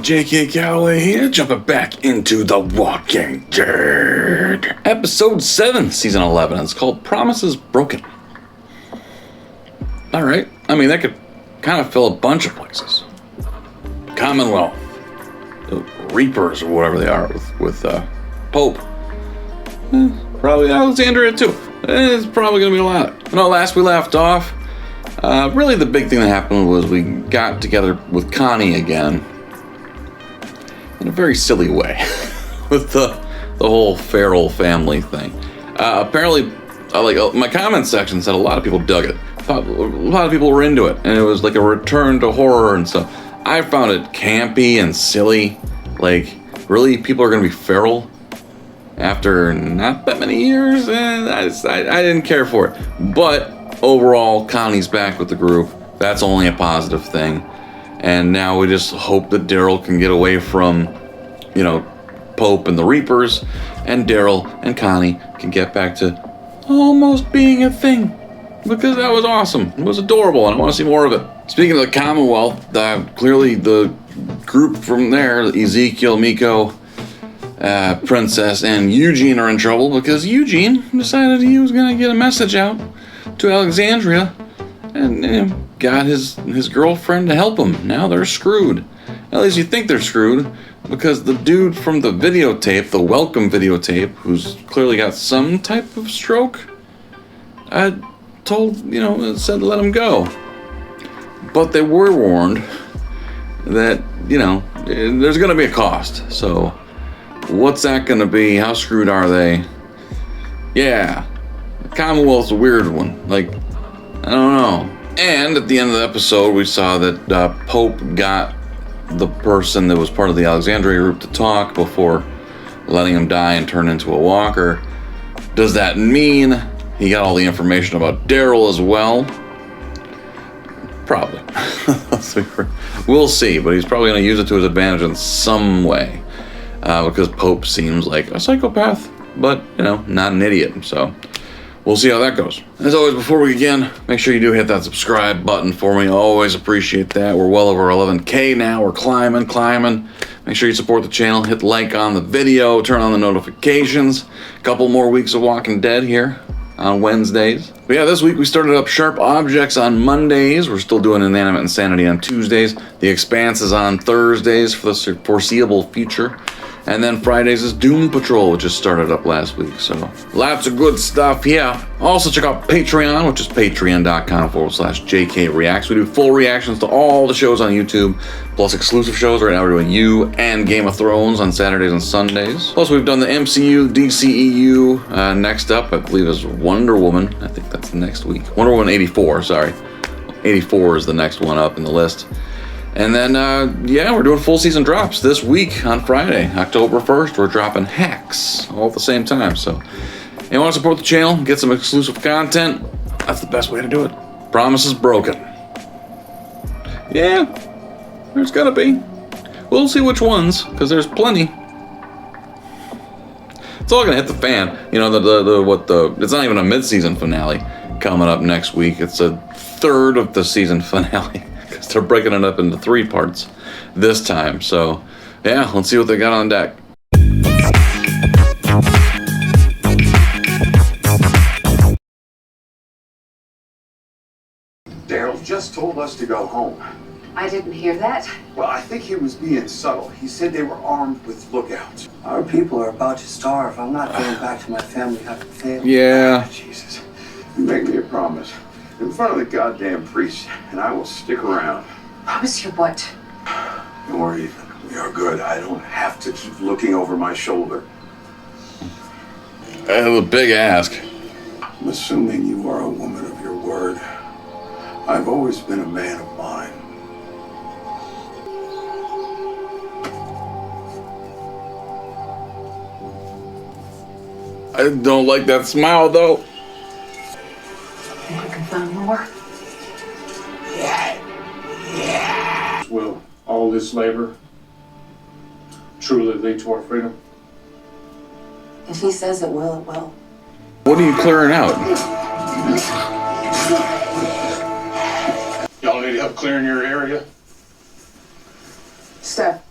J.K. Calloway here, jumping back into The Walking Dead. Episode 7, Season 11. It's called Promises Broken. Alright, I mean, that could kind of fill a bunch of places. Commonwealth, the Reapers, or whatever they are, with Pope. Probably Alexandria, too. It's probably going to be a lot. You know, last we left off, really the big thing that happened was we got together with Connie again. In a very silly way. With the whole feral family thing. Apparently, my comment section said a lot of people dug it. A lot of people were into it. And it was like a return to horror and stuff. I found it campy and silly. Like, really? People are going to be feral? After not that many years? I didn't care for it. But overall, Connie's back with the group. That's only a positive thing. And now we just hope that Daryl can get away from, Pope and the Reapers, and Daryl and Connie can get back to almost being a thing. Because that was awesome. It was adorable, and I want to see more of it. Speaking of the Commonwealth, clearly the group from there, Ezekiel, Miko, Princess, and Eugene are in trouble because Eugene decided he was going to get a message out to Alexandria and got his girlfriend to help him. Now they're screwed. At least you think they're screwed, because the dude from the videotape, the welcome videotape, who's clearly got some type of stroke, said let him go. But they were warned that, there's going to be a cost. So what's that going to be? How screwed are they? Yeah, the Commonwealth's a weird one. Like, I don't know. And at the end of the episode, we saw that Pope got the person that was part of the Alexandria group to talk before letting him die and turn into a walker. Does that mean he got all the information about Daryl as well? Probably. We'll see, but he's probably going to use it to his advantage in some way. Because Pope seems like a psychopath, but, not an idiot, so we'll see how that goes. As always, before we begin, make sure you do hit that subscribe button for me. Always appreciate that. We're well over 11K now. We're climbing. Make sure you support the channel. Hit like on the video. Turn on the notifications. A couple more weeks of Walking Dead here on Wednesdays. But yeah, this week we started up Sharp Objects on Mondays. We're still doing Inanimate Insanity on Tuesdays. The Expanse is on Thursdays for the foreseeable future. And then Fridays is Doom Patrol, which just started up last week. So lots of good stuff here. Also check out Patreon, which is patreon.com/JKReacts. We do full reactions to all the shows on YouTube, plus exclusive shows. Right now we're doing You and Game of Thrones on Saturdays and Sundays. Plus we've done the MCU, DCEU. Next up, I believe, is Wonder Woman. I think that's next week. Wonder Woman 84, sorry. 84 is the next one up in the list. And then, we're doing full season drops this week on Friday, October 1st. We're dropping Hacks all at the same time. So, if you want to support the channel, get some exclusive content, that's the best way to do it. Promises broken. Yeah, there's gotta be. We'll see which ones, because there's plenty. It's all gonna hit the fan. It's not even a mid-season finale coming up next week. It's a third of the season finale. They're breaking it up into 3 parts this time. So, yeah, let's see what they got on deck. Daryl just told us to go home. I didn't hear that. Well, I think he was being subtle. He said they were armed with lookouts. Our people are about to starve. I'm not going back to my family. I have to fail. Yeah. Jesus. You make me a promise. In front of the goddamn priest, and I will stick around. Promise you what? Don't worry, Ethan. We are good. I don't have to keep looking over my shoulder. That was a big ask. I'm assuming you are a woman of your word. I've always been a man of mine. I don't like that smile, though. Think we can find more? Will all this labor truly lead to our freedom? If he says it will, it will. What are you clearing out? Y'all need help clearing your area? Steph,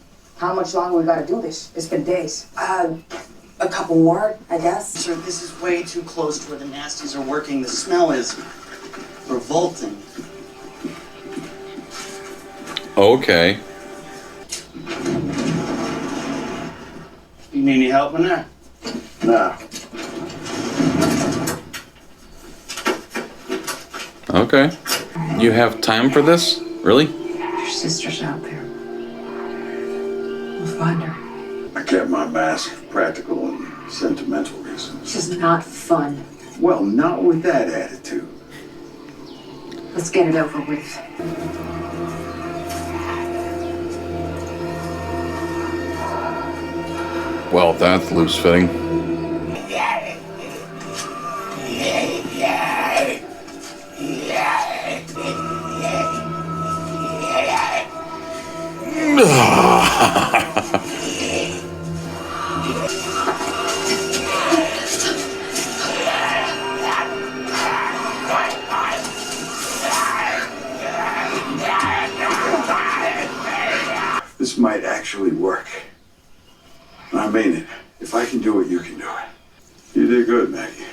How much longer we gotta do this? It's been days. A couple more, I guess. Sir, this is way too close to where the nasties are working. The smell is revolting. Okay. You need any help in there? Nah. Okay. You have time for this? Really? Your sister's out there. We'll find her. I kept my mask for practical and sentimental reasons. This is not fun. Well, not with that attitude. Let's get it over with. Well, that's loose fitting. This might actually work. I mean it. If I can do it, you can do it. You did good, Maggie.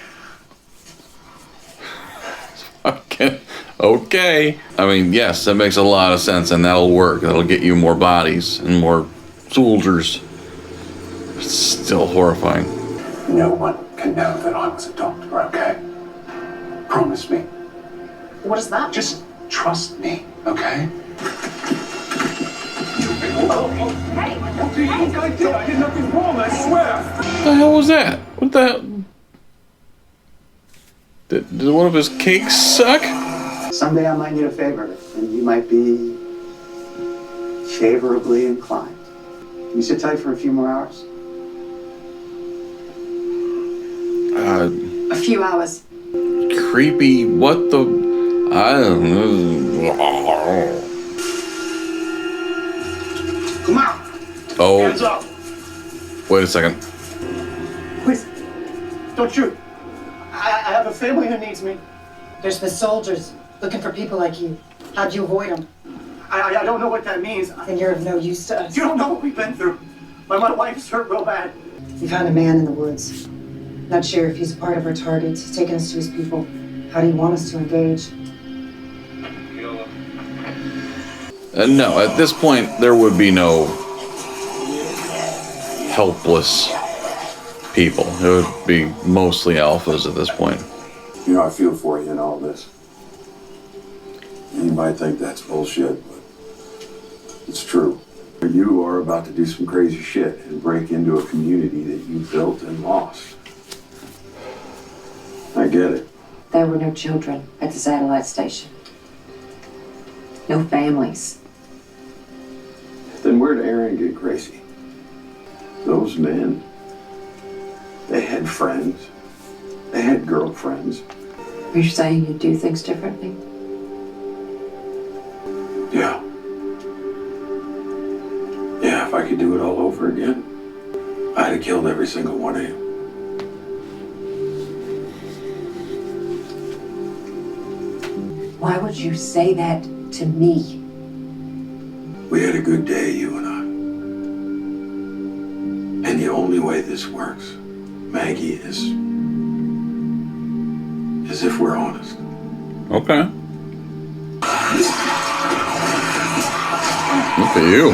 Okay. I mean, yes, that makes a lot of sense, and that'll work. That'll get you more bodies and more soldiers. It's still horrifying. No one can know that I was a doctor, okay? Promise me. What is that? Just trust me, okay? What do you think I did? I did nothing wrong, I swear. What the hell was that? What the hell? Did one of his cakes suck? Someday I might need a favor, and you might be favorably inclined. Can you sit tight for a few more hours? A few hours. Creepy. What the? I don't know. Come out. Hands Oh, up. wait a second. Please, don't shoot. I have a family who needs me. There's the soldiers looking for people like you. How'd you avoid them? I don't know what that means. Then you're of no use to us. You don't know what we've been through. My wife's hurt real bad. We found a man in the woods. Not sure if he's a part of our targets. He's taken us to his people. How do you want us to engage? No, at this point, there would be no helpless people. It would be mostly alphas at this point. You know, I feel for you in all this. And you might think that's bullshit, but it's true. You are about to do some crazy shit and break into a community that you built and lost. I get it. There were no children at the satellite station. No families. Then where'd Aaron get crazy? Those men, they had friends. They had girlfriends. You're saying you do things differently? Yeah. Yeah, if I could do it all over again, I'd have killed every single one of you. Why would you say that to me? We had a good day, you and I. And the only way this works, Maggie, is if we're honest. Okay. Look at you.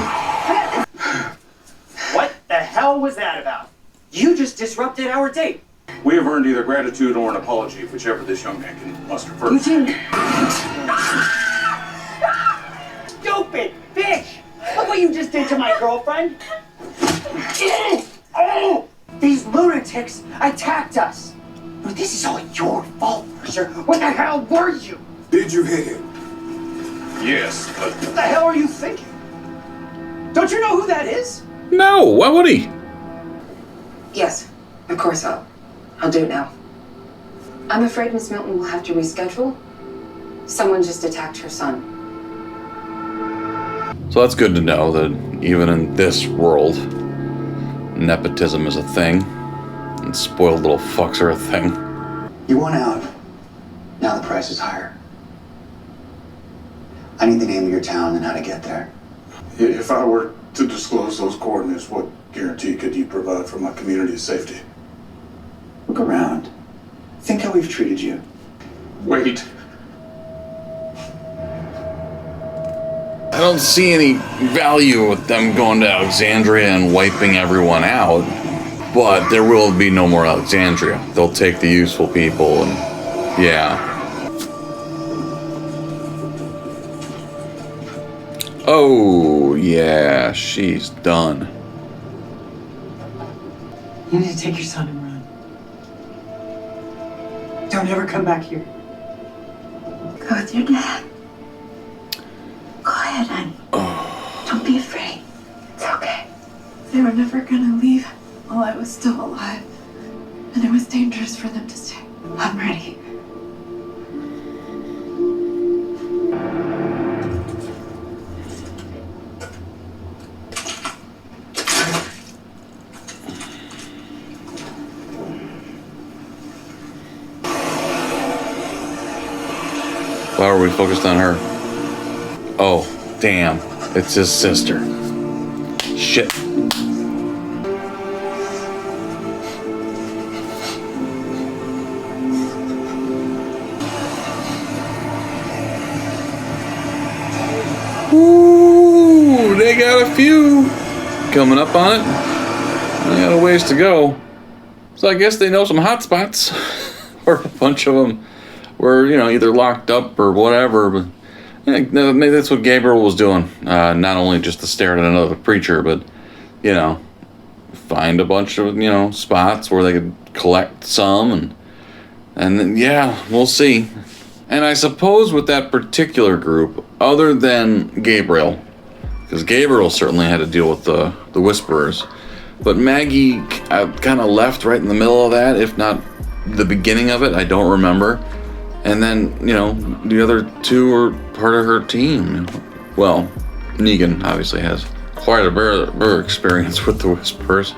What the hell was that about? You just disrupted our date. We have earned either gratitude or an apology, whichever this young man can muster first. Stupid bitch! Look what you just did to my girlfriend. Oh! These lunatics attacked us. No, this is all your fault, sir. What the hell were you? Did you hit him? Yes, but What the hell are you thinking? Don't you know who that is? No, why would he? Yes, of course I'll do it now. I'm afraid Miss Milton will have to reschedule. Someone just attacked her son. So that's good to know that even in this world, nepotism is a thing, and spoiled little fucks are a thing. You want out. Now the price is higher. I need the name of your town and how to get there. if I were to disclose those coordinates, what guarantee could you provide for my community's safety? Look around. Think how we've treated you. Wait. I don't see any value with them going to Alexandria and wiping everyone out, but there will be no more Alexandria. They'll take the useful people and, yeah. Oh, yeah, she's done. You need to take your son and run. Don't ever come back here. Go with your dad. Go ahead, honey. Don't be afraid. It's okay. They were never gonna leave while I was still alive. And it was dangerous for them to stay. I'm ready. Why are we focused on her? Oh, damn. It's his sister. Shit. Ooh, they got a few coming up on it. They got a ways to go. So I guess they know some hot spots. Or a bunch of them were, you know, either locked up or whatever. But maybe that's what Gabriel was doing. Not only just to stare at another preacher, but, you know, find a bunch of, you know, spots where they could collect some. And then, yeah, we'll see. And I suppose with that particular group, other than Gabriel, because Gabriel certainly had to deal with the Whisperers, but Maggie kind of left right in the middle of that, if not the beginning of it. I don't remember. And then, you know, the other two are part of her team. Well, Negan obviously has quite a bit of experience with the Whisperers.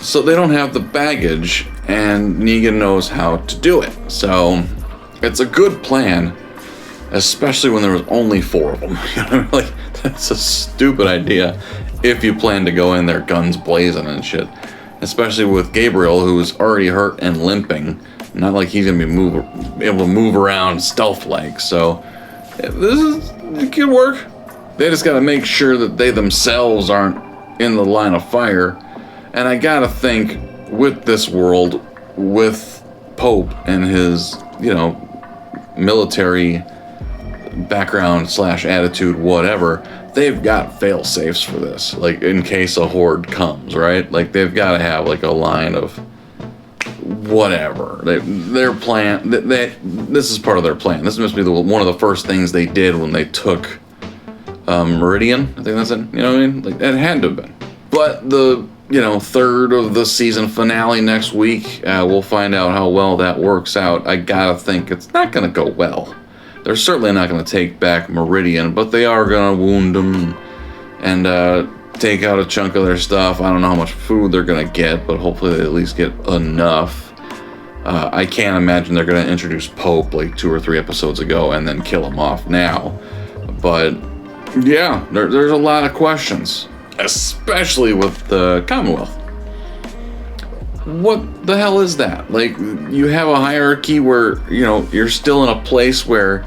So they don't have the baggage, and Negan knows how to do it. So it's a good plan, especially when there was only 4 of them. You know, like, that's a stupid idea if you plan to go in there guns blazing and shit. Especially with Gabriel, who's already hurt and limping. Not like he's gonna be able to move around stealth-like. So it could work. They just gotta make sure that they themselves aren't in the line of fire. And I gotta think, with this world, with Pope and his, you know, military background / attitude, whatever, they've got fail safes for this. Like, in case a horde comes, right? Like, they've got to have like a line of whatever. Their plan. This is part of their plan. This must be one of the first things they did when they took Meridian. I think that's it. You know what I mean? Like, it had to have been. But the, you know, 3rd of the season finale next week, we'll find out how well that works out. I gotta think it's not gonna go well. They're certainly not going to take back Meridian, but they are going to wound them and take out a chunk of their stuff. I don't know how much food they're going to get, but hopefully they at least get enough. I can't imagine they're going to introduce Pope like 2 or 3 episodes ago and then kill him off now. But yeah, there's a lot of questions, especially with the Commonwealth. What the hell is that? Like, you have a hierarchy where, you know, you're still in a place where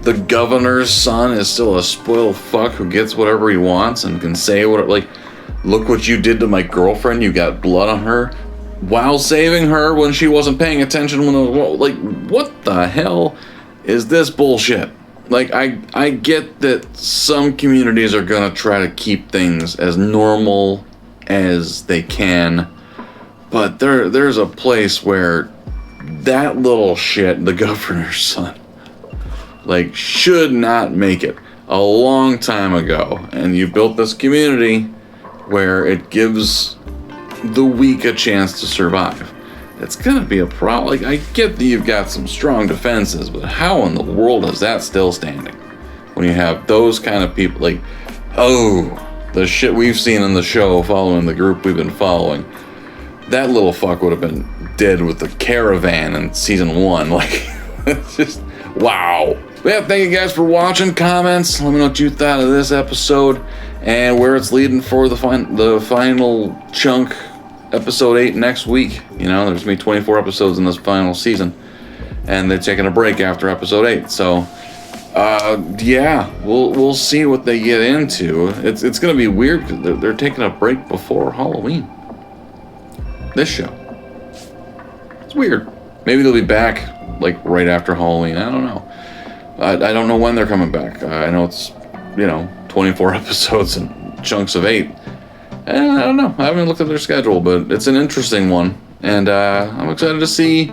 the governor's son is still a spoiled fuck who gets whatever he wants and can say what, like, look what you did to my girlfriend, you got blood on her, while saving her when she wasn't paying attention when it was, like, what the hell is this bullshit? Like, I get that some communities are gonna try to keep things as normal as they can, but there's a place where that little shit, the governor's son, like, should not make it a long time ago. And you built this community where it gives the weak a chance to survive. It's gonna be a problem. Like, I get that you've got some strong defenses, but how in the world is that still standing? When you have those kind of people, like, oh, the shit we've seen in the show following the group we've been following, that little fuck would have been dead with the caravan in season 1. Like, it's just, wow. But yeah, thank you guys for watching. Comments, let me know what you thought of this episode and where it's leading for the final chunk, episode 8 next week. You know, there's gonna be 24 episodes in this final season, and they're taking a break after episode 8. So, yeah, we'll see what they get into. It's gonna be weird because they're taking a break before Halloween. This show. It's weird. Maybe they'll be back like right after Halloween. I don't know. I don't know when they're coming back. I know it's 24 episodes and chunks of 8. And I don't know. I haven't looked at their schedule, but it's an interesting one. And I'm excited to see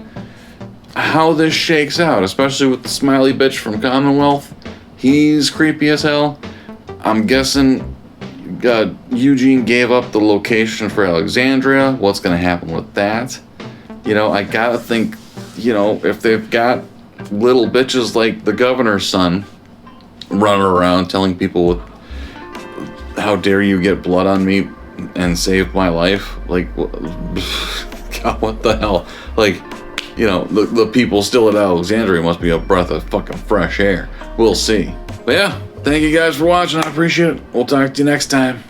how this shakes out, especially with the smiley bitch from Commonwealth. He's creepy as hell. I'm guessing Eugene gave up the location for Alexandria. What's going to happen with that? I gotta think, if they've got little bitches like the governor's son running around telling people, how dare you get blood on me and save my life? Like, God, what the hell? Like, the people still at Alexandria must be a breath of fucking fresh air. We'll see. But yeah, thank you guys for watching. I appreciate it. We'll talk to you next time.